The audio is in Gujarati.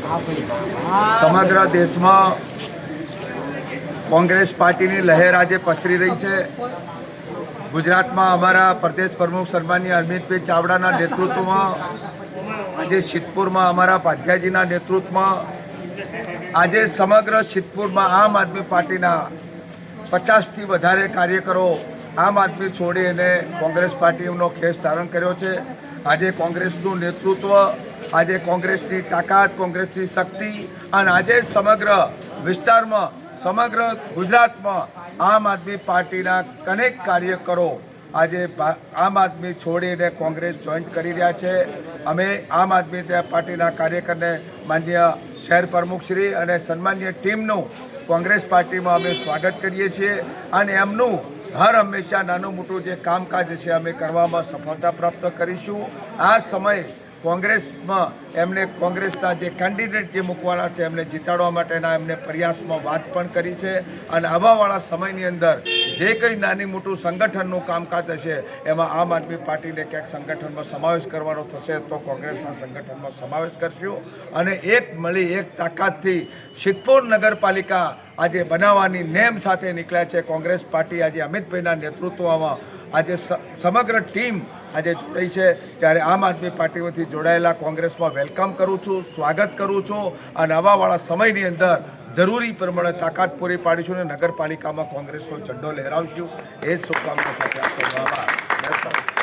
સમગ્ર દેશમાં કોંગ્રેસ પાર્ટીની લહેર આજે પસરી રહી છે। ગુજરાતમાં અમારા પ્રદેશ પ્રમુખ સન્માનીય અમિતભાઈ ચાવડાના નેતૃત્વમાં આજે સિદ્ધપુરમાં અમારા પાધ્યાજીના નેતૃત્વમાં આજે સમગ્ર સિદ્ધપુરમાં આમ આદમી પાર્ટીના 50થી વધારે કાર્યકરો આમ આદમી છોડી અને કોંગ્રેસ પાર્ટીનો ખેસ ધારણ કર્યો છે। આજે કોંગ્રેસનું નેતૃત્વ, આજે કોંગ્રેસની તાકાત, કોંગ્રેસની શક્તિ અને આજે સમગ્ર વિસ્તારમાં, સમગ્ર ગુજરાતમાં આમ આદમી પાર્ટીના અનેક કાર્યકરો આજે આમ આદમી છોડીને કોંગ્રેસ જોઈન્ટ કરી રહ્યા છે। અમે આમ આદમી પાર્ટીના કાર્યકરને માનનીય શહેર પ્રમુખશ્રી અને સન્માનીય ટીમનું કોંગ્રેસ પાર્ટીમાં અમે સ્વાગત કરીએ છીએ અને એમનું હર હંમેશા નાનું મોટું જે કામકાજ છે અમે કરવામાં સફળતા પ્રાપ્ત કરીશું। આ સમયે કોંગ્રેસમાં એમને કોંગ્રેસના જે કેન્ડિડેટ જે મૂકવાના છે એમને જીતાડવા માટેના એમને પ્રયાસમાં વાત પણ કરી છે અને આવાવાળા સમયની અંદર જે કંઈ નાની મોટું સંગઠનનું કામકાજ હશે એમાં આમ આદમી પાર્ટીને ક્યાંક સંગઠનમાં સમાવેશ કરવાનો થશે તો કોંગ્રેસના સંગઠનમાં સમાવેશ કરશું અને એક મળી એક તાકાતથી સિદ્ધપુર નગરપાલિકા આજે બનાવવાની નેમ સાથે નીકળ્યા છે। કોંગ્રેસ પાર્ટી આજે અમિતભાઈના નેતૃત્વમાં આજે સમગ્ર ટીમ આજે જોડાઈ છે, ત્યારે આમ આદમી પાર્ટીમાંથી જોડાયેલા કોંગ્રેસમાં વેલકમ કરું છું, સ્વાગત કરું છું અને આવાવાળા સમયની અંદર જરૂરી પ્રમાણે તાકાત પૂરી પાડીશું અને નગરપાલિકામાં કોંગ્રેસનો ઝંડો લહેરાવશું। એ જ શુભકામના સાથે આપવામાં